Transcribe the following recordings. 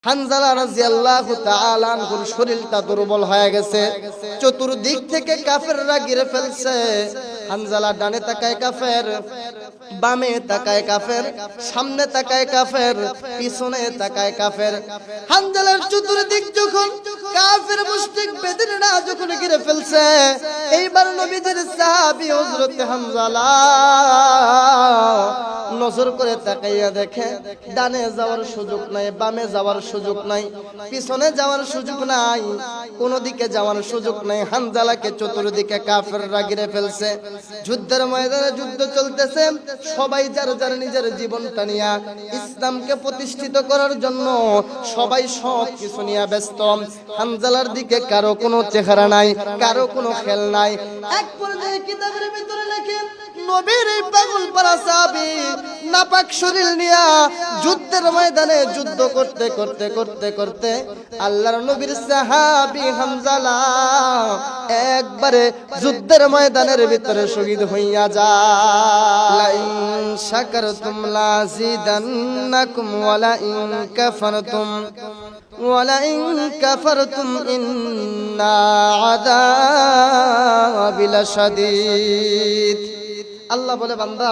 হানজালা রাদিয়াল্লাহু তাআলা আনহুর শরীরটা দুর্বল হয়ে গেছে, চতুর্দিক থেকে কাফেররা ঘিরে ফেলছে। হানজালা ডানে তাকায় কাফের, বামে তাকায় কাফের, সামনে তাকায় কাফের, পিছনে তাকায় কাফের। হানজালার চতুর্দিক যখন কাফের মুশরিক বেদিনরা যখন ঘিরে ফেলছে, এইবার নবীজির সাহাবী হযরত হানজালা নজর করে তাকাইয়া দেখে ডানে যাওয়ার সুযোগ নাই, বামে যাওয়ার সুযোগ নাই, পিছনে যাওয়ার সুযোগ নাই, কোনো দিকে যাওয়ার সুযোগ নাই। হানজালাকে চতুর্দিকে কাফেররা ঘিরে ফেলছে। যুদ্ধের ময়দানে যুদ্ধ চলতেছে, সবাই যার যার নিজের জীবনটা নিয়ে ইসলামকে প্রতিষ্ঠিত করার জন্য সবাই সব কিছু নিয়ে ব্যস্ত। হানজালার দিকে কারো কোনো চেহারা নাই, কারো কোনো খেল নাই। এক পর্যায়ে কিতাবের ভিতরে লেখে নবীর এই পাগল পারা সাহাবী নাপাক শরীর নিয়া যুদ্ধের ময়দানে যুদ্ধ করতে করতে করতে করতে আল্লাহর নবীর সাহাবী হানজালা একবারে যুদ্ধের ময়দানের ভিতরে শহীদ হইয়া যায়। লা ইন শাকারতুম লাযিদান্নাকুম ওয়া লা ইন কাফারতুম ইন্না আযাবি লাশাদীদ। আল্লাহ বলে, বান্দা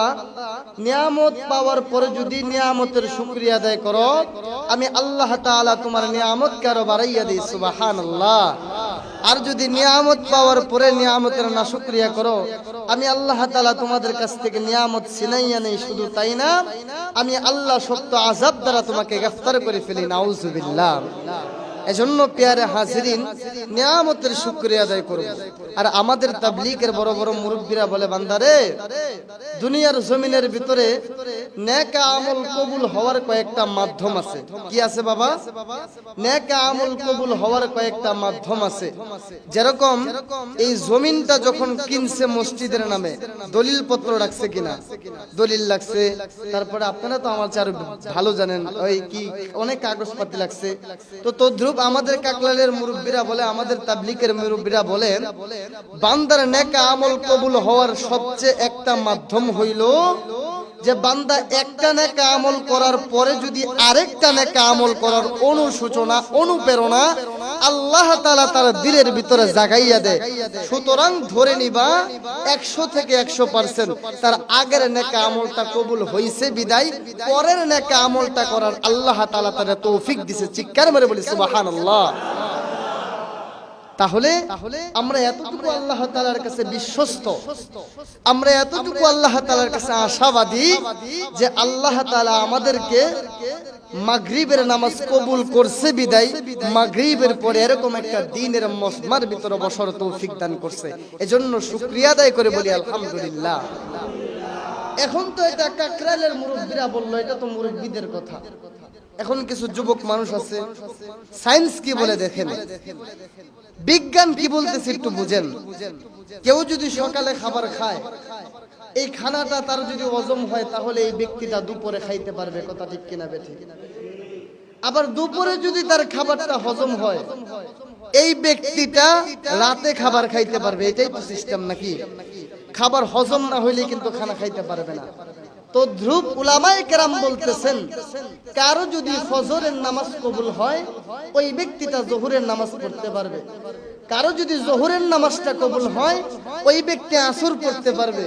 নিয়ামত পাওয়ার পরে যদি নিয়ামতের শুকরিয়া আদায় করো, আমি আল্লাহ তাআলা তোমার নিয়ামতকে আরো বাড়াইয়া দিই। সুবহানাল্লাহ। আর যদি নিয়ামত পাওয়ার পরে নিয়ামতের না শুকরিয়া করো, আমি আল্লাহ তাআলা তোমাদের কাছ থেকে নিয়ামত ছিনাইয়া নেই। শুধু তাই না, আমি আল্লাহ শক্ত আযাব দ্বারা তোমাকে গ্রেফতার করে ফেলি। নাউযুবিল্লাহ। এজন্য প্রিয় হাজিরিন, নিয়ামতের শুকরিয়া আদায় করব। আর আমাদের তাবলীগের বড় বড় মুরব্বীরা বলে, বান্দারে দুনিয়ার জমিনের ভিতরে নেক আমল কবুল হওয়ার কয়েকটা মাধ্যম আছে। কি আছে বাবা? নেক আমল কবুল হওয়ার কয়েকটা মাধ্যম আছে। যেরকম এই জমিনটা যখন কিনছে মসজিদের নামে, দলিল পত্র রাখছে কিনা? দলিল লাগছে। তারপরে আপনারা তো আমার চেয়ে আরো ভালো জানেন, ওই কি অনেক কাগজপত্র লাগছে। তো তদ্রুপ আমাদের কাকলালের মুরব্বীরা বলে, আমাদের তাবলীগের মুরব্বীরা বলেন, বান্দার নেক আমল কবুল হওয়ার সবচেয়ে একটা মাধ্যম হইল যে বান্দা একটা নেক আমল করার পরে যদি আরেকটা নেক আমল করার অনুসূচনা, অনুপ্রেরণা আল্লাহ তাআলা তার দিলের ভিতরে জাগাইয়া দেয়। সুতরাং ধরে নিবা 100 থেকে 100% তার আগের নেক আমলটা কবুল হইছে বিদায় পরের নেক আমলটা করার আল্লাহ তাআলা তার তৌফিক দিয়েছে। চিৎকার মেরে বলি সুবহানাল্লাহ। তাহলে আমরা এতটুকু আল্লাহ তাআলার কাছে বিশ্বস্ত, আমরা এতটুকু আল্লাহ তাআলার কাছে আশাবাদী যে আল্লাহ তাআলা আমাদেরকে মাগরিবের নামাজ কবুল করছে বিদায় মাগরিবের পরে এরকম একটা দিনের মজমার ভিতরে বসার তৌফিক দান করছে। এজন্য শুকরিয়া আদায় করে বলি আলহামদুলিল্লাহ। এখন তো এটা কাকরালের মুরব্বীরা বললো, এটা তো মুরব্বীদের কথা। এখন কিছু যুবক মানুষ আছে, সায়েন্স কি বলে দেখেন, বিজ্ঞান কি বলতেছে একটু বুঝেন। কেউ যদি সকালে খাবার খায়, এই খানাটা তার যদি হজম হয়, তাহলে এই ব্যক্তিটা দুপুরে খাইতে পারবে। কথা ঠিক কিনা বেঠিক? আবার দুপুরে যদি তার খাবারটা হজম হয়, এই ব্যক্তিটা রাতে খাবার খাইতে পারবে। এটাই তো সিস্টেম নাকি? খাবার হজম না হইলে কিন্তু খানা খাইতে পারবে না। তো ধ্রুব উলামায়ে কেরাম বলতেছেন, কারো যদি ফজরের নামাজ কবুল হয়, ওই ব্যক্তিটা যোহরের নামাজ পড়তে পারবে। কারো যদি যোহরের নামাজটা কবুল হয়, ওই ব্যক্তি আসর পড়তে পারবে।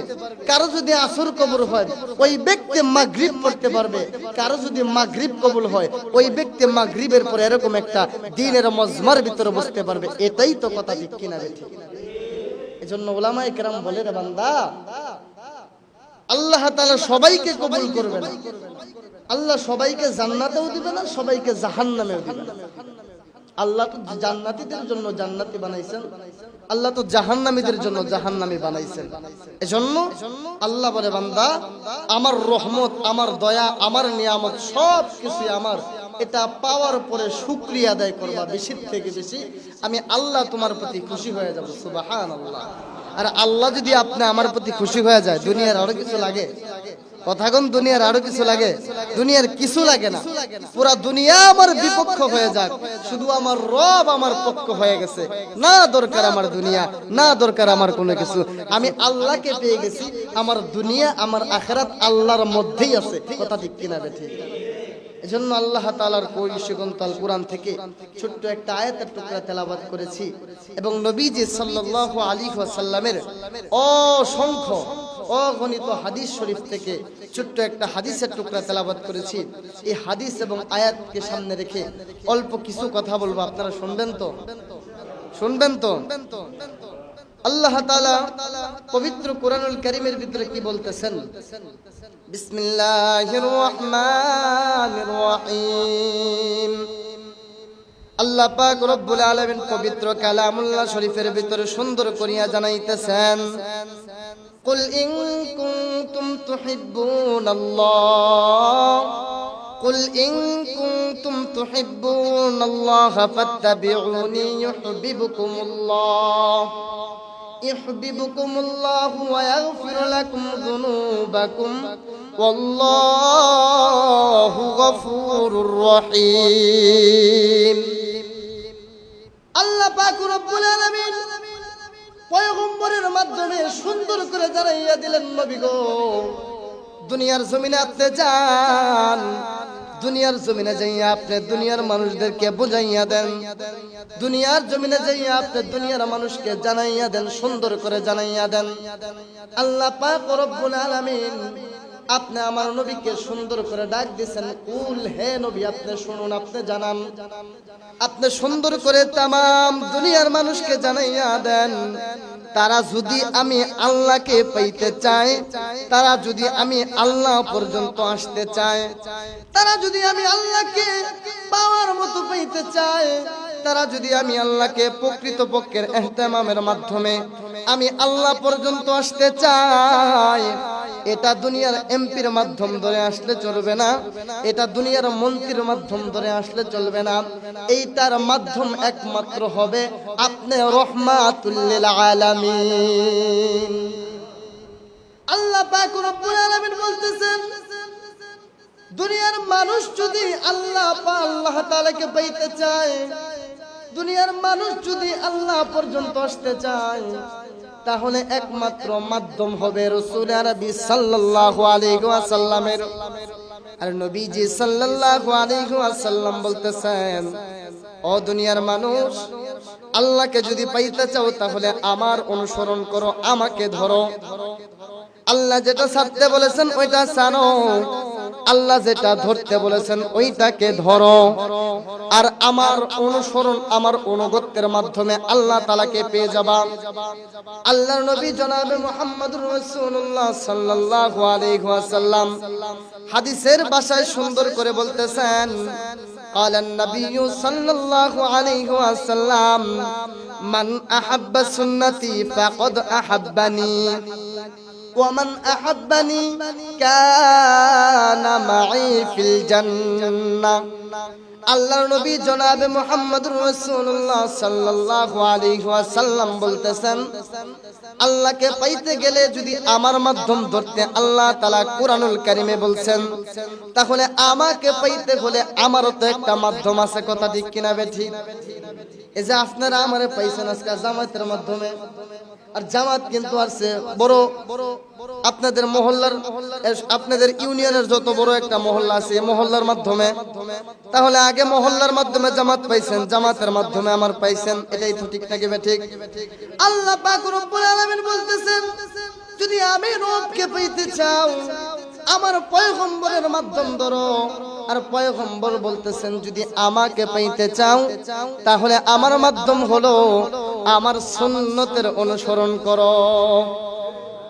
কারো যদি আসর কবুল হয়, ওই ব্যক্তি মাগরিব পড়তে পারবে। কারো যদি মাগরিব কবুল হয়, ওই ব্যক্তি মাগরিবের পরে এরকম একটা দিনের মজমার ভিতরে বসতে পারবে। এটাই তো কথা, ঠিক কিনা বেঠিক? এজন্য উলামায়ে কেরাম বলে, রে বান্দা, আল্লাহ তাআলা সবাইকে কবুল করবে না। আল্লাহ সবাইকে জান্নাতেও দিবে না, সবাইকে জাহান্নামেও দিবে না। আল্লাহ তো জান্নাতীদের জন্য জান্নাতি বানাইছেন, আল্লাহ তো জাহান্নামীদের জন্য জাহান্নামী বানাইছেন। এজন্য আল্লাহ বলে, বান্দা আমার রহমত, আমার দয়া, আমার নিয়ামত সব কিছু আমার। এটা পাওয়ার পরে শুকরিয়া আদায় করবা বেশি থেকে বেশি, আমি আল্লাহ তোমার প্রতি খুশি হয়ে যাব। সুবহানাল্লাহ। আর আল্লাহ যদি আপনি আমার প্রতি খুশি হয়ে যায়, দুনিয়ার আরো কিছু লাগে? কথা কোন? দুনিয়ার আরো কিছু লাগে? দুনিয়ার কিছু লাগে না। পুরা দুনিয়া আমার বিপক্ষ হয়ে যাক, শুধু আমার রব আমার পক্ষ হয়ে গেছে, না দরকার আমার দুনিয়া, না দরকার আমার কোনো কিছু। আমি আল্লাহকে পেয়ে গেছি, আমার দুনিয়া আমার আখিরাত আল্লাহর মধ্যেই আছে। কথা ঠিক কিনা বেঠিক? এজন্য আল্লাহ তাআলার পরিশুগন্তাল কোরআন থেকে ছোট্ট একটা আয়াতের টুকরা তেলাওয়াত করেছি এবং নবীজি সাল্লাল্লাহু আলাইহি ওয়াসাল্লামের অসংখ্য অগণিত হাদিস শরীফ থেকে ছোট্ট একটা হাদিসের টুকরা তেলাওয়াত করেছি। এই হাদিস এবং আয়াতকে সামনে রেখে অল্প কিছু কথা বলবো, আপনারা শুনবেন তো? শুনবেন তো? আল্লাহ তাআলা পবিত্র কোরআনুল কারীমের ভিতরে কি বলতেছেন? বিসমিল্লাহির রহমানির রহিম। আল্লাহ পাক রব্বুল আলামিন পবিত্র কালামুল্লাহ শরীফের ভিতরে সুন্দর করিয়া জানাইতেছেন, কুল ইন কুনতুম তুহিব্বুনাল্লাহ কুল ইন কুনতুম তুহিব্বুনাল্লাহ ফাত্তাবিউনি ইউহিব্বুকুমুল্লাহ ওয়া ইয়াগফির লাকুম যুনুবাকুম ওয়াল্লাহু গফুরুর রহিম। আল্লাহ পাক রব্বুল আলামিন পয়গম্বরের মাধ্যমে সুন্দর করে জানাইয়া দিলেন, নবী গো, দুনিয়ার জমিনে আপনি যান, দুনিয়ার জমিনে যাইয়া আপনি দুনিয়ার মানুষদেরকে বুঝাইয়া দেন, দুনিয়ার জমিনে যাইয়া আপনি দুনিয়ার মানুষকে জানাইয়া দেন, সুন্দর করে জানাইয়া দেন। আল্লাহ পাক রব্বুল আলামিন আপনি আমার নবীকে সুন্দর করে ডাক দিয়েছেন, কুল, হে নবী, আপনি শুনুন, আপনি জানান, আপনি সুন্দর করে তামাম দুনিয়ার মানুষকে জানাইয়া দেন, তারা যদি আমি আল্লাহকে পাইতে চায়, তারা যদি আমি আল্লাহ পর্যন্ত আসতে চায়, তারা যদি আমি আল্লাহকে পাওয়ার মতো পাইতে চায়, তারা যদি আমি আল্লাহকে প্রকৃতপক্ষের ইহতিমামের মাধ্যমে আমি আল্লাহ পর্যন্ত আসতে চাই, এটা দুনিয়ার এমপির মাধ্যম ধরে আসলে চলবে না, এটা দুনিয়ার মন্ত্রীর মাধ্যম ধরে আসলে চলবে না, এইটার মাধ্যম একমাত্র হবে আপনি রহমাতুল লিল আলামিন। আল্লাহ পাক রব্বুল আলামিন বলতেছেন, দুনিয়ার মানুষ যদি আল্লাহ তাআলাকে পাইতে চায়, দুনিয়ার মানুষ যদি আল্লাহ পর্যন্ত আসতে চায়, তাহলে একমাত্র মাধ্যম হবে রাসূল আরবি সাল্লাল্লাহু আলাইহি ওয়াসাল্লামের। আর নবীজি সাল্লাল্লাহু আলাইহি ওয়াসাল্লাম বলতেছেন, ও দুনিয়ার মানুষ, আল্লাহকে যদি পাইতে চাও তাহলে আমার অনুসরণ করো, আমাকে ধরো। আল্লাহ যেটা ছাড়তে বলেছেন ওইটা ছাড়ো, আল্লাহ যেটা ধরতে বলেছেন ওইটাকে ধরো। আর আমার অনুসরণ, আমার অনুগত্যের মাধ্যমে আল্লাহ তাআলাকে পেয়ে যাবা। আল্লাহর নবী জনাবে মুহাম্মদুর রাসূলুল্লাহ সাল্লাল্লাহু আলাইহি ওয়াসাল্লাম হাদিসের ভাষায় সুন্দর করে বলতেছেন, قال النبي صلى الله عليه وسلم من أحب سنتي فقد أحبني ومن أحبني كان معي في الجنة। আল্লাহর নবী জনাবে মুহাম্মদুর রাসূলুল্লাহ সাল্লাল্লাহু আলাইহি ওয়াসাল্লাম বলতেছেন, আল্লাহকে পাইতে গেলে যদি আমার মাধ্যম ধরতে আল্লাহ তাআলা কুরআনুল কারীমে বলছেন, তাহলে আমাকে পাইতে হলে আমারও তো একটা মাধ্যম আছে, কথা ঠিক কিনা বেঠিক? এই যে আপনারা আমারে পাইছেন আজকে জামাতের মাধ্যমে, আর জামাত কিন্তু আছে বড় আপনাদের মহল্লার, আপনাদের ইউনিয়নের যত বড় একটা মহল্লা আছে মহল্লার মাধ্যমে। তাহলে আগে মহল্লার মাধ্যমে জামাত পাইছেন, জামাতের মাধ্যমে আমার পাইছেন, এটাই তো ঠিক নাকি বেঠিক? আল্লাহ পাক রব্বুল আলামিন বলতেছেন, যদি আমি রবকে পাইতে চাও আমার পয়গম্বরের মাধ্যম ধরো। আর পয়গম্বর বলতেছেন, যদি আমাকে পাইতে চাও তাহলে আমার মাধ্যম হলো আমার সুন্নতের অনুসরণ করো।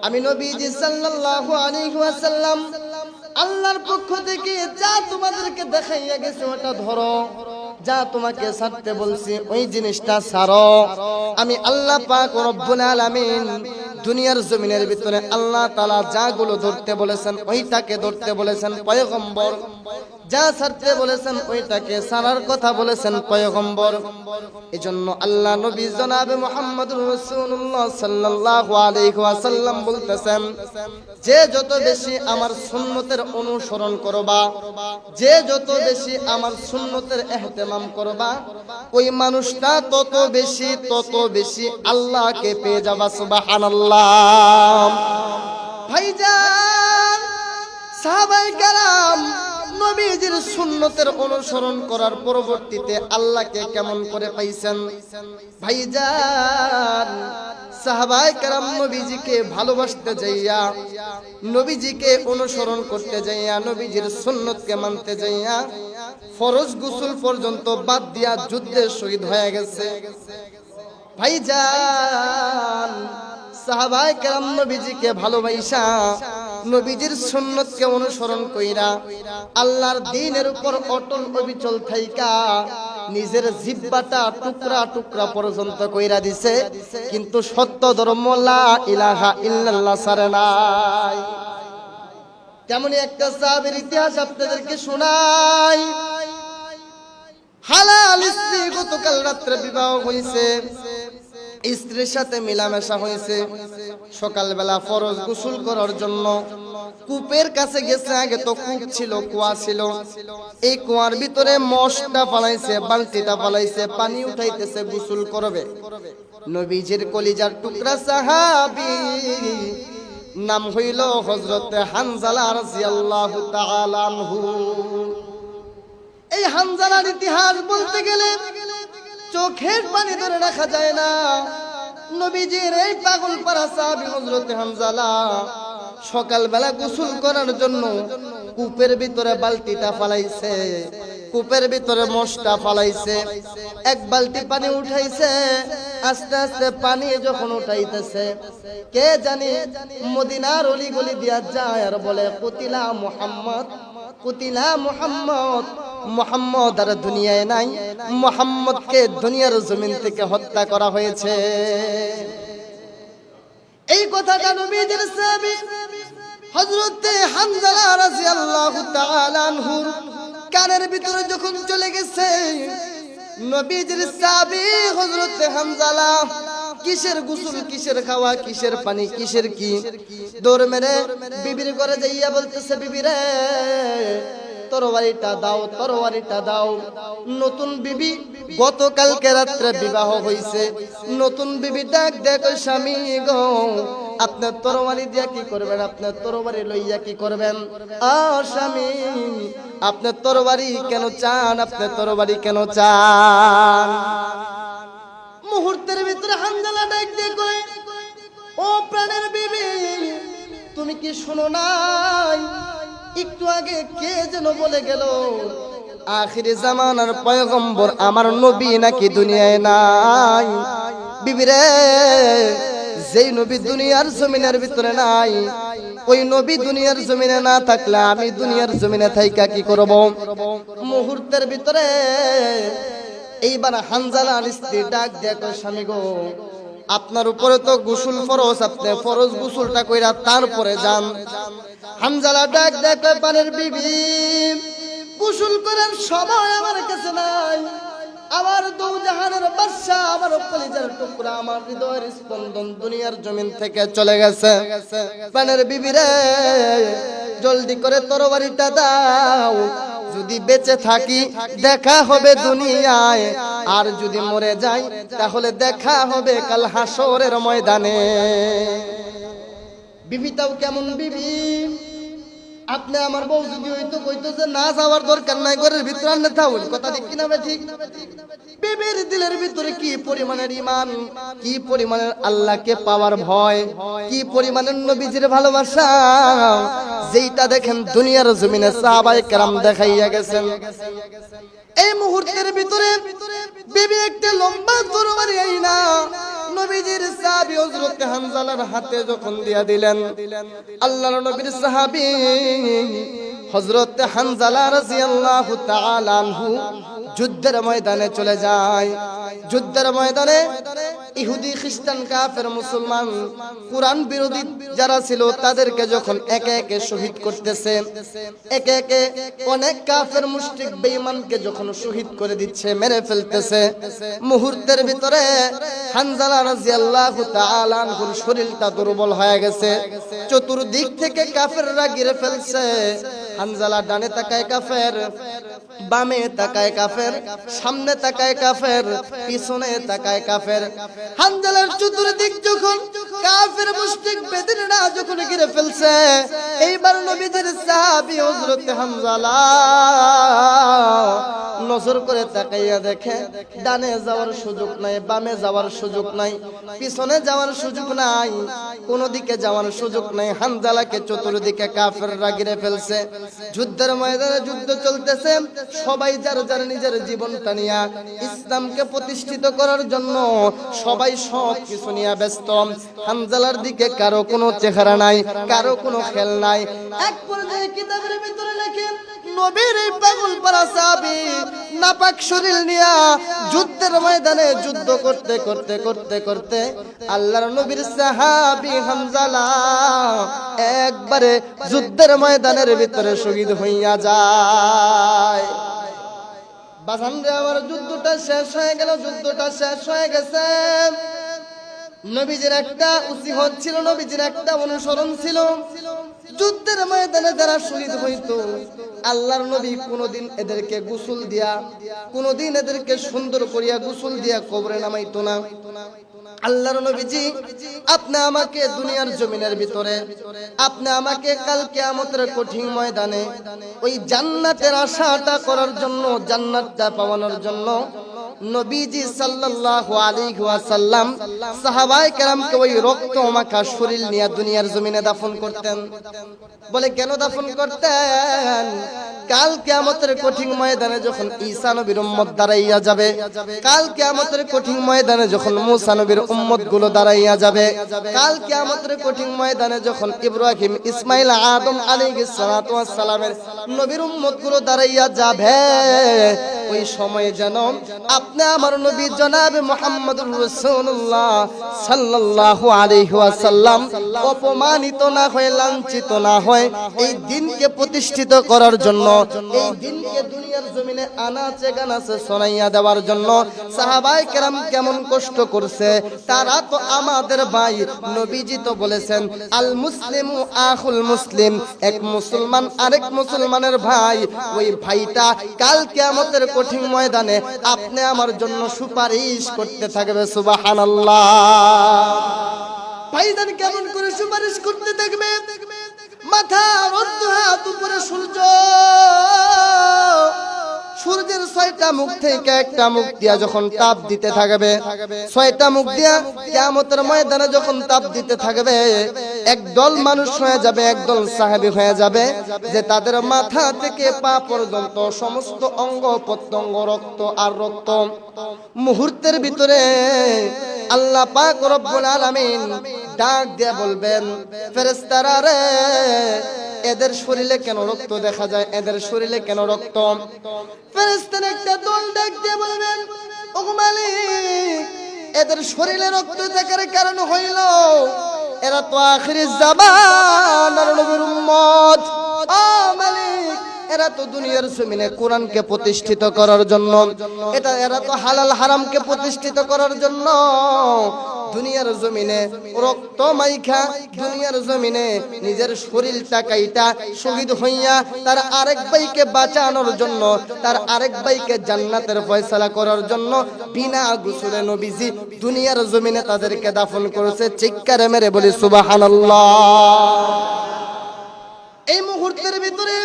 আমি নবীজি সাল্লাল্লাহু আলাইহি ওয়াসাল্লাম আল্লাহর পক্ষ থেকে যা তোমাদেরকে দেখাইয়া গেছে ওটা ধরো, যা তোমাকে ছাড়তে বলছি ওই জিনিসটা ছাড়ো। আমি আল্লাহ পাক রব্বুল আলামিন দুনিয়ার জমিনের ভিতরে আল্লাহ তাআলা যাগুলো ধরতে বলেছেন ওইটাকে ধরতে বলেছেন পয়গম্বর, যা ছাড়তে বলেছেন ওইটাকে ছাড়ার কথা বলেছেন পয়গম্বর। এজন্য আল্লাহ নবী জনাবে মুহাম্মদুর রাসূলুল্লাহ সাল্লাল্লাহু আলাইহি ওয়াসাল্লাম বলতেছেন, যে যত বেশি আমার সুন্নতের অনুসরণ করবা, যে যত বেশি আমার সুন্নতের ইহতিমাম করবা, ওই মানুষটা তত বেশি আল্লাহকে পেয়ে যাবা। সুবহানাল্লাহ। ভাইজান, সাহাবায়ে কেরাম নবীজির সুন্নতের অনুসরণ করার পরবর্তীতে আল্লাহকে কেমন করে পাইছেন ভাইজান। সাহাবায়ে কেরাম নবীজিকে ভালোবাসতে যাইয়া, নবীজিকে অনুসরণ করতে যাইয়া, নবীজির সুন্নতকে মানতে যাইয়া ফরজ গোসল পর্যন্ত বাদ দিয়া যুদ্ধে শহীদ হয়ে গেছে ভাইজান। সাহাবায়ে কেরাম নবীজিকে ভালোবাসা, নবীজির সুন্নতকে অনুসরণ কইরা আল্লাহর দ্বীনের উপর অটল অবিচল থাইকা নিজের জিহ্বাটা টুকরা টুকরা পর্যন্ত কইরা দিছে, কিন্তু সত্য ধর্ম লা ইলাহা ইল্লাল্লাহ ছাড়ে নাই। তেমনি একটা সাহাবীর ইতিহাস আপনাদেরকে শোনাই। হালাল স্ত্রী গতকাল রাত্রে বিবাহ হইছে, স্ত্রীর সাথে মিলামেশা হয়েছে। সকালবেলা ফরজ গোসল করার জন্য কূপের কাছে গেছে। আগে তো কূপ ছিল, কুয়া ছিল। এই কুয়ার ভিতরে মশটা ফালাইছে, বালতিটা ফালাইছে, পানি উঠাইতেছে, গোসল করবে। নবীজির কলিজার টুকরা সাহাবী, নাম হইল হযরত হানজালা রাদিয়াল্লাহু তাআলা আনহু। এই হানজালার ইতিহাস বলতে গেলে চোখের পানি ধরে রাখা যায় না। নবীজির এই পাগল পারা সাহাবী হযরত হানজালা সকালবেলা গোসল করার জন্য কূপের ভিতরে বালতিটা ফালাইছে, কূপের ভিতরে মশটা ফালাইছে, এক বালতি পানি উঠাইছে। আস্তে আস্তে পানি যখন উঠাইতেছে, কে জানি মদিনার অলি গলি দিয়া যায় আর বলে কুতিলা মুহাম্মদ, কুতিলা মুহাম্মদ। মুহাম্মদ আর দুনিয়ায় নাই, মুহাম্মদকে দুনিয়ার জমিন থেকে হত্যা করা হয়েছে। এই কথাটা নবীজির সাহাবী হযরত হানজালা রাদিয়াল্লাহু তাআলা আনহুর কানের ভিতরে যখন চলে গেছে, নবীজির সাহাবী হযরত হানজালা কিসের গোসল, কিসের খাওয়া, কিসের পানি, কিসের কি, দৌড় মেরে বিবির ঘরে যাইয়া বলতেছে, বিবি রে তরবারিটা দাও, তরবারিটা দাও। নতুন বিবি, গতকালকে রাত্রে বিবাহ হইছে। নতুন বিবি ডাক দেখো, স্বামী গো আপনার তরবারি দিয়া কি করবেন, আপনার তরবারি লইয়া কি করবেন? স্বামী আপনার তরবারি কেন চান, আপনার তরবারি কেন চান? মুহূর্তের ভিতরে হানজালা ডাক দিয়ে কয়, ও প্রাণের বিবি, তুমি কি শোনো নাই? একটু আগে কে যেন বলে গেল আখিরি জামানার পয়গম্বর আমার নবী নাকি দুনিয়ায় নাই। বিবি রে, যেই নবী দুনিয়ার জমিনের ভিতরে নাই, ওই নবী দুনিয়ার জমিনে না থাকলে আমি দুনিয়ার জমিনে থাইকা কি করব? মুহূর্তের ভিতরে এইবার হানজালার স্ত্রী ডাক দেখো, স্বামী গো আপনার উপরে তো গোসল ফরজ, আপনি ফরজ গোসলটা কইরা তারপরে যান। হানজালা ডাক দেখো, পানের বিবি গোসল করার সময় আমার কাছে নাই। আমার দৌজাহানের বাদশা, আমার কলিজার টুকরা, আমার হৃদয়ের স্পন্দন দুনিয়ার জমিন থেকে চলে গেছে। পানের বিবি রে, জলদি করে তরবারিটা দাও। যদি বেঁচে থাকি দেখা হবে দুনিয়ায়, আর যদি মরে যাই তাহলে দেখা হবে কাল হাসরের ময়দানে। বিবিটাও কেমন বিবি, আপনি আমার বউ যদি হইতো কইতো যে না যাওয়ার দরকার নাই, ঘরের ভিতরে আনলে থাকুন, কথা ঠিক কিনা বে ঠিক? বিবির দিলের ভিতরে কি পরিমাণের ঈমান, কি পরিমাণের আল্লাহকে পাওয়ার ভয়, কি পরিমাণের নবীজির ভালোবাসা, যেইটা দেখেন দুনিয়ার জমিনে সাহাবায়ে কেরাম দেখাইয়া গেছেন। এই মুহূর্তের ভিতরে বিবি একটা লম্বা তরবারি আইনা নবীজির সাহাবী হযরত হানজালার হাতে যখন দিয়া দিলেন, আল্লাহর নবীর সাহাবী হযরত হানজালা রাদিয়াল্লাহু তাআলা আনহু যুদ্ধের ময়দানে চলে যায়। যুদ্ধের ময়দানে ইহুদি, খ্রিস্টান, কাফের, মুসলমান, কুরআন বিরোধী যারা ছিল তাদেরকে যখন একে একে শহীদ করতেছে, একে একে অনেক কাফের, মুশরিক, বেঈমানকে যখন শহীদ করে দিচ্ছে, মেরে ফেলতেছে, মুহূর্তের ভিতরে হানজালা রাদিয়াল্লাহু তাআলা আনহুর শরীরটা দুর্বল হয়ে গেছে। চতুর্দিক থেকে কাফেররা ঘিরে ফেলছে। হানজালা ডানে তাকায় কাফের, বামে তাকায় কাফের, সামনে তাকায় কাফের, পিছনে তাকায় কাফের। হানজালার চতুর্দিক যখন কাফের মুশরিক বেদিনেরা যখন ঘিরে ফেলছে, এইবার নবীজির সাহাবী হযরত হানজালা নজর করে তাকাইয়া দেখে ডানে যাওয়ার সুযোগ নাই, বামে যাওয়ার সুযোগ নাই, পিছনে যাওয়ার সুযোগ নাই, কোন দিকে যাওয়ার সুযোগ নাই। হানজালাকে চতুর্দিকে কাফেররা ঘিরে ফেলছে। যুদ্ধের ময়দানে যুদ্ধ চলতেছে, সবাই যার যার নিজের জীবনটা নিয়ে ইসলামকে প্রতিষ্ঠিত করার জন্য সবাই সব কিছু নিয়ে ব্যস্ত। হানজালার দিকে কারো কোনো চেহারা নাই, কারো কোনো খেল নাই। এক পর্যায়ে কিতাবের ভিতরে লেখেন নবীর এই পাগল পারা সাহাবী নাপাক শরীর নিয়ে যুদ্ধের ময়দানে যুদ্ধ করতে করতে করতে করতে আল্লাহর নবীর সাহাবী হানজালা একবারে যুদ্ধের ময়দানের ভিতরে শহীদ হইয়া যায়। বাজান রে আমার, যুদ্ধটা শেষ হয়ে গেল, যুদ্ধটা শেষ হয়ে গেছে। নবীজির একটা উসিহত ছিল, নবীজির একটা অনুসরণ ছিল। যুদ্ধের ময়দানে যারা শহীদ হইতো, আল্লাহর নবী কোনদিন এদেরকে গোসল দিয়া, কোনদিন এদেরকে সুন্দর করিয়া গোসল দিয়া কবরে নামাইতো না। আল্লাহর নবীজি আপনি আমাকে দুনিয়ার জমিনের ভিতরে, আপনি আমাকে কাল কিয়ামতের কঠিন ময়দানে ওই জান্নাতের আশাটা করার জন্য, জান্নাতটা পাওয়ানোর জন্য নবীজি সাল্লাল্লাহু আলাইহি ওয়াসাল্লাম সাহাবায়ে কেরামকে ওই রক্ত মাখা শরীর নিয়ে দুনিয়ার জমিনে দাফন করতেন। বলে কেন দাফন করতেন? কাল কিয়ামতের কঠিন ময়দানে যখন ঈসা নবীর উম্মত দাঁড়াইয়া যাবে, কাল কিয়ামতের কঠিন ময়দানে যখন মুসা নবীর উম্মত গুলো দাঁড়াইয়া যাবে, কাল কিয়ামতের কঠিন ময়দানে যখন ইব্রাহিম, ইসমাইল, আদম আলাইহিস সালাতু ওয়াস সালামের নবীর উম্মত গুলো দাঁড়াইয়া যাবে, ওই সময়ে যেন আপনি আমার নবী জনাবে মুহাম্মদুর রাসূলুল্লাহ সাল্লাল্লাহু আলাইহি ওয়াসাল্লাম অপমানিত না হয়, লাঞ্ছিত না হয়। এই দিনকে প্রতিষ্ঠিত করার জন্য, এই দিনকে দুনিয়ার জমিনে আনাচে গানাচে ছড়াইয়া দেওয়ার জন্য সাহাবায়ে কেরাম কেমন কষ্ট করছে, তারা তো আমাদের ভাই। নবীজি তো বলেছেন আল মুসলিমু আখুল মুসলিম, এক মুসলমান আরেক মুসলমানের ভাই। ওই ভাইটা কাল কিয়ামতের কঠিন ময়দানে আপনি আমার জন্য সুপারিশ করতে থাকবে। সুবহানাল্লাহ। ভাইজান কেমন করে সুপারিশ করতে থাকবে? মাথা রোদ্দ, হাত উপরে সূর্য, সূর্যের 6টা মুখ থেকে একটা মুখ দিয়া যখন তাপ দিতে থাকবে, 6টা মুখ দিয়া কিয়ামতের ময়দানে যখন তাপ দিতে থাকবে, একদল মানুষ হয়ে যাবে, একদল সাহাবী হয়ে যাবে যে তাদের মাথা থেকে পা পর্যন্ত সমস্ত অঙ্গ প্রত্যঙ্গ রক্ত আর রক্ত। মুহূর্তের ভিতরে আল্লাহ পাক রব্বুল আলামিন ডাক দিয়ে বলবেন, ফেরেশতারা রে, এদের শরীরে কেন রক্ত দেখা যায়, এদের শরীরে কেন রক্ত? ফেরেশতারা একটা দল ডাক দিয়ে বলবেন, ওগো মালিক, এদের শরীরে রক্ত দেখার কারণ হইল এরা তো আখিরিস জামানার নবীর উম্মত। ও মালিক, এরা তো দুনিয়ার জমিনে কোরআনকে প্রতিষ্ঠিত করার জন্য, এরা তো হালাল হারামকে প্রতিষ্ঠিত করার জন্য দুনিয়ার জমিনে রক্ত মাইখা, দুনিয়ার জমিনে নিজের শরীরটা কাইটা শহীদ হইয়া তার আরেক ভাইকে বাঁচানোর জন্য, তার আরেক ভাইকে জান্নাতের ফয়সালা করার জন্য বিনা গোসলে নবীজি দুনিয়ার জমিনে তাদেরকে দাফন করেছে। চিৎকারে মেরে বলি সুবহানাল্লাহ। এই মুহূর্তের ভিতরে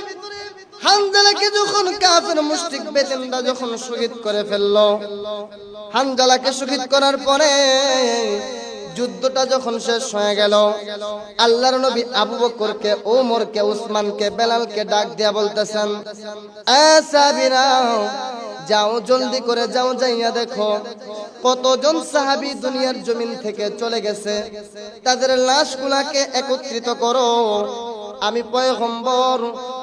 হানজালাকে যখন কাফের মুশরিক বেদিনরা যখন শহীদ করে ফেললো, হানজালাকে শহীদ করার পরে যুদ্ধটা যখন শেষ হয়ে গেল, আল্লাহর নবী আবু বকরকে, ওমরকে, উসমানকে, বেলালকে ডাক দিয়া বলতেছেন, এ সাহাবীরা, যাও জলদি করে যাও, যাইয়া দেখো কতজন সাহাবী দুনিয়ার জমিন থেকে চলে গেছে, তাদের লাশগুলাকে একত্রিত করো। আমি পয়গম্বর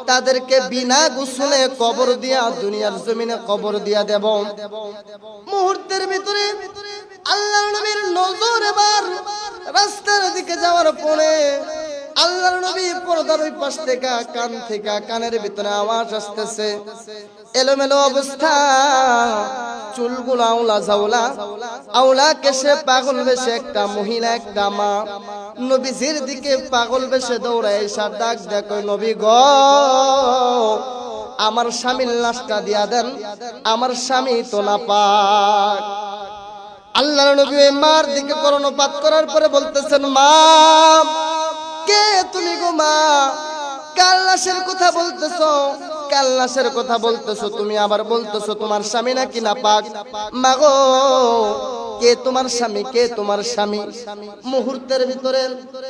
তাদেরকে বিনা গোসলে কবর দিয়া দুনিয়ার জমিনে কবর দিয়া দেব। মুহূর্তের ভিতরে আল্লাহর নবীর নজর এবার রাস্তার দিকে যাওয়ার পরে আল্লাহর নবী পর্দার ওই পাশ থেকে, কান থেকে কানের ভিতরে আওয়াজ আসতেছে, এলোমেলো অবস্থা, চুলগুলো আওলা জাওলা, আওলা কেশে পাগল বেশে একটা মহিলা একটা মা নবীজির দিকে পাগল বেশে দৌড়ায় এসে ডাক দেয়, নবী গো আমার স্বামীর লাশটা দিয়া দেন, আমার স্বামী তো নাপাক। আল্লাহর নবী ওই মার দিকে কর্ণপাত করার পরে বলতেছেন, মা কে তুমি গো মা? কার লাশের কথা বলতেছো? কার লাশের কথা বলতেছো? তুমি আবার বলতেছো তোমার স্বামী নাকি নাপাক। মা গো কে তোমার স্বামী? কে তোমার স্বামী? মুহূর্তের ভিতরে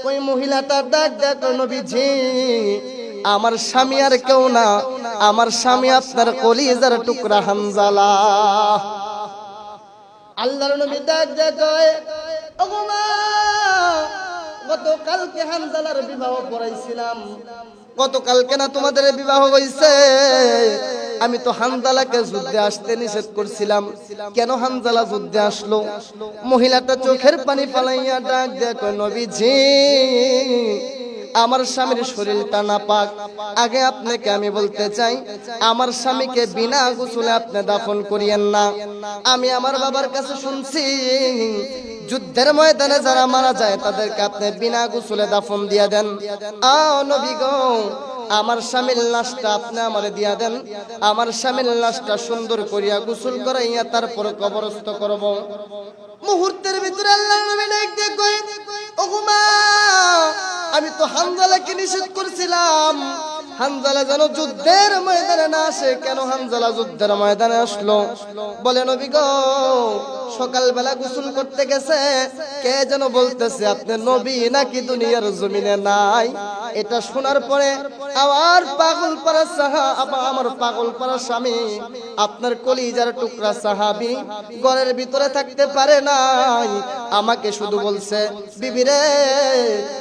ওই মহিলাটা ডাক দেয়, নবীজি আমার স্বামী আর কেউ না, আমার স্বামী আপনার কলিজার টুকরা হানজালা। আল্লাহর নবী ডাক দেয়, ওগো মা গতকালকে হানজালার বিবাহ পড়াইছিলাম, গতকালকে না তোমাদের বিবাহ হইছে? আমি তো হানজালাকে যুদ্ধে আসতে নিষেধ করছিলাম, কেন হানজালা যুদ্ধে আসলো? মহিলাটা চোখের পানি ফালাইয়া ডাক দেয়, নবীজি আমার স্বামীর শরীরটা নাপাক, আগে আপনাকে আমি বলতে চাই আমার স্বামীকে বিনা গোসলে আপনি দাফন করিয়েন না। আমি আমার বাবার কাছে শুনছি যুদ্ধের ময়দানে যারা মারা যায় তাদেরকে আপনি বিনা গোসলে দাফন দিয়া দেন। নবী গো আমার স্বামীর লাশটা আপনি আমারে দিয়া দেন, আমার স্বামীর লাশটা সুন্দর করিয়া গোসল করাইয়া তারপর কবরস্থ করব। মুহূর্তের ভিতরে আল্লাহর নবী ডাক দিয়ে কয়, ওগো মা আমি তো হানজালাকে নিষেধ করছিলাম হানজালা যেন যুদ্ধের ময়দানে না আসে, কেন হানজালা যুদ্ধের ময়দানে আসলো? বলে নবী গো সকালবেলা গোসল করতে গেছে, কে যেন বলতেছে আপনি নবী নাকি দুনিয়ার জমিনে নাই। এটা শোনার পরে আমার পাগল পাড়া সাহাবা, আমার পাগল পাড়া স্বামী আপনার কলিজার টুকরা সাহাবী ঘরের ভিতরে থাকতে পারে নাই, আমাকে শুধু বলছে বিবি রে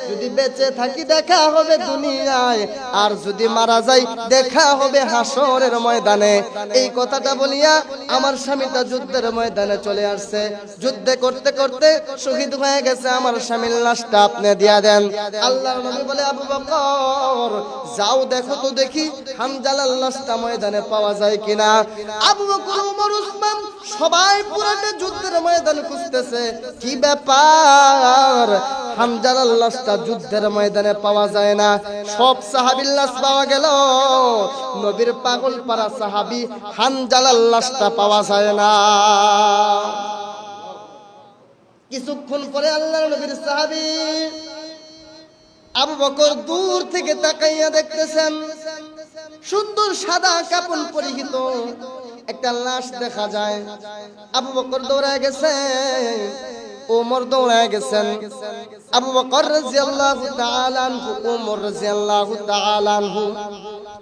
যদি বেঁচে থাকি দেখা হবে দুনিয়ায়, আর যদি মারা যাই দেখা হবে হাসরের ময়দানে। এই কথাটা বলিয়া আমার স্বামীটা যুদ্ধের ময়দানে চলে আসছে, যুদ্ধে করতে করতে শহীদ হয়ে গেছে, আমার স্বামীর লাশটা আপনি দিয়া দেন। আল্লাহর নবী বলে, আবু বকর যাও দেখো তো দেখি হানজালার লাশটা ময়দানে পাওয়া যায় কিনা। আবু বকর ওমর উসমান সবাই পুরাটা যুদ্ধের ময়দানে খুঁজতেছে, কি ব্যাপার হানজালার লাশটা যুদ্ধের ময়দানে পাওয়া যায় না। সব সাহাবীর লাশ পাওয়া গেল, নবীর পাগল পাড়া সাহাবী হানজালার লাশটা পাওয়া যায় না। কিছুক্ষণ পরে আল্লাহর নবীর সাহাবী আবু বকর দূর থেকে তাকাইয়া দেখতেছেন সুন্দর সাদা কাপড় পরিহিত একটা লাশ দেখা যায়। আবু বকর দৌড়ায় গেছে, ওমর দৌড়ায় গেছেন। আবু বকর রাদিয়াল্লাহু তাআলা আনহু, ওমর রাদিয়াল্লাহু তাআলা আনহু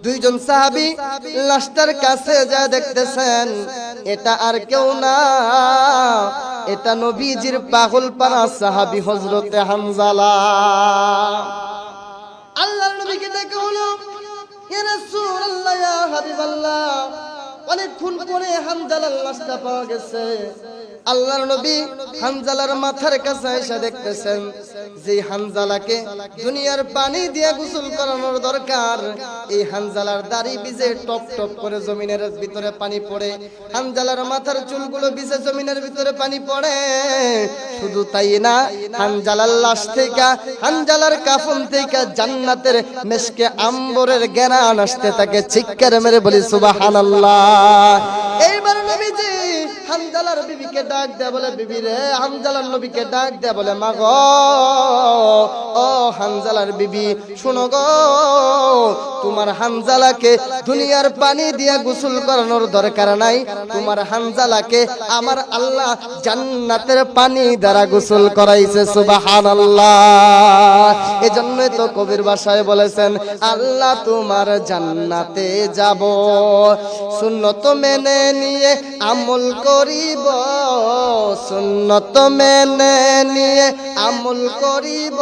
দুইজন সাহাবী লাশটার কাছে যা দেখতেছেন এটা আর কেউ না, এটা নবীজির পাগল পাড়া সাহাবী হযরতে হানজালা। আল্লাহর নবীকে ডেকে হলো, ইয়া রাসূলুল্লাহ ইয়া হাবিবাল্লাহ অনেকক্ষণ পরে হানজালার লাশটা পাওয়া গেছে। আল্লাহর নবী হানজালার মাথার কাছে এসে দেখতেছেন যে হানজালাকে দুনিয়ার পানি দিয়ে গোসল করানোর দরকার। এই হানজালার দাড়ি ভিজে টপ টপ করে জমিনের ভিতরে পানি পড়ে, হানজালার মাথার চুলগুলো ভিজে জমিনের ভিতরে পানি পড়ে। শুধু তাই না, হানজালার লাশ থেকে, হানজালার কাফন থেকে জান্নাতের মেশকে আম্বরের ঘ্রাণ আসতে থাকে। চিৎকার মেরে বলি সুবহানাল্লাহ। এইবার নবীজি হানজালার বিবিকে ডাক দেয়া বলে, বিবি রে, হানজালার নবীকে ডাক দেয়া বলে, মা গো ও হানজালার বিবি শোনো গো, তোমার হানজালাকে দুনিয়ার পানি দিয়ে গোসল করানোর দরকার নাই, তোমার হানজালাকে আমার আল্লাহ জান্নাতের পানি দ্বারা গোসল করাইছে। সুবহানাল্লাহ। এজন্যই তো কবির ভাষায় বলেছেন, আল্লাহ তোমার জান্নাতে যাব সুন্নত মেনে নিয়ে আমল করিব, সুন্নত মেনে নিয়ে আমল করিব,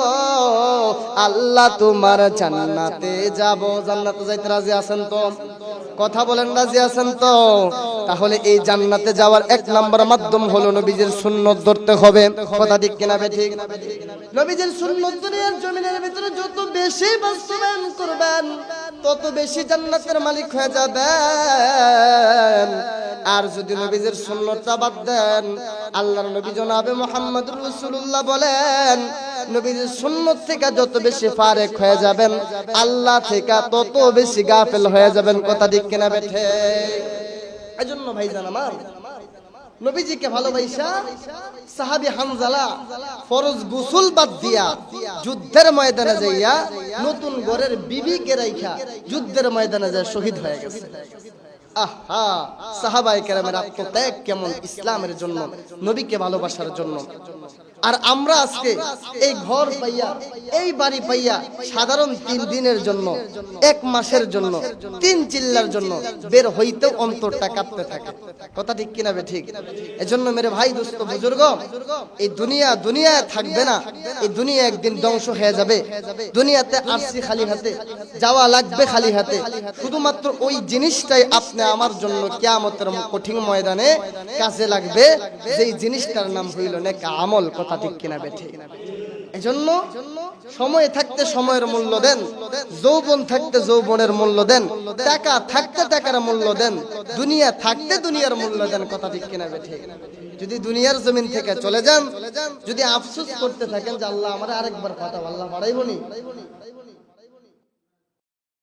আল্লাহ তোমার জান্নাতে যাব। জান্নাতে যাইতে রাজি আছেন তো? কথা বলেন, রাজি আছেন তো? তাহলে এই জান্নাতে যাওয়ার এক নম্বর মাধ্যম হলো নবীজির সুন্নত ধরতে হবে। কথা ঠিক কিনা ঠিক? নবীজির সুন্নত দুনিয়ার জমিনের ভিতরে যত বেশি বাস্তবায়ন করবেন তত বেশি জান্নাতের মালিক হয়ে যাবেন। আর যদি নবীজির সুন্নতটা বাদ দেন, আল্লাহর নবী জনাবে মুহাম্মদুর রাসূলুল্লাহ বলেন, নবীজির সুন্নত থেকে যত বেশি ফারেক হয়ে যাবেন, আল্লাহ থেকে তত বেশি গাফেল হয়ে যাবেন। কথা ঠিক কিনা বেঠে? এজন্য ভাইজান আমার, নবীজিকে ভালোবাসা সাহাবী হানজালা ফরজ গোসল বাদ দিয়া যুদ্ধের ময়দানে যাইয়া নতুন ঘরের বিবিকে রাইখা যুদ্ধের ময়দানে যায় শহীদ হয়ে গেছে। আহা, সাহাবায়ে কেরামের আত্মত্যাগ কেমন ইসলামের জন্য, নবীকে ভালোবাসার জন্য। আর আমরা আজকে এই ঘর পাইয়া, এই বাড়ি পাইয়া সাধারণ 3 দিনের জন্য, 1 মাসের জন্য, 3 চিল্লার জন্য বের হইতেও অন্তরটা কাঁপতে থাকে। কথা ঠিক কিনা বে ঠিক? এজন্য মেরে ভাই, দোস্ত, বুজুর্গ, এই দুনিয়ায় থাকবে না। এই দুনিয়া একদিন ধ্বংস হয়ে যাবে। দুনিয়াতে আসছি খালি হাতে, যাওয়া লাগবে খালি হাতে। শুধুমাত্র ওই জিনিসটাই আপনি আমার জন্য কিয়ামতের কঠিন ময়দানে কাজে লাগবে, যেই জিনিসটার নাম হইল নেক আমল। কথা ঠিক কিনা বেঠে? এজন্য সময় থাকতে সময়ের মূল্য দেন, যৌবন থাকতে যৌবনের মূল্য দেন, টাকা থাকতে টাকার মূল্য দেন, দুনিয়া থাকতে দুনিয়ার মূল্য দেন। কথা ঠিক কিনা বেঠে? যদি দুনিয়ার জমিন থেকে চলে যান, যদি আফসোস করতে থাকেন যে আল্লাহ আমার আরেকবার পাঠাও, আল্লাহ বাড়াইবনি।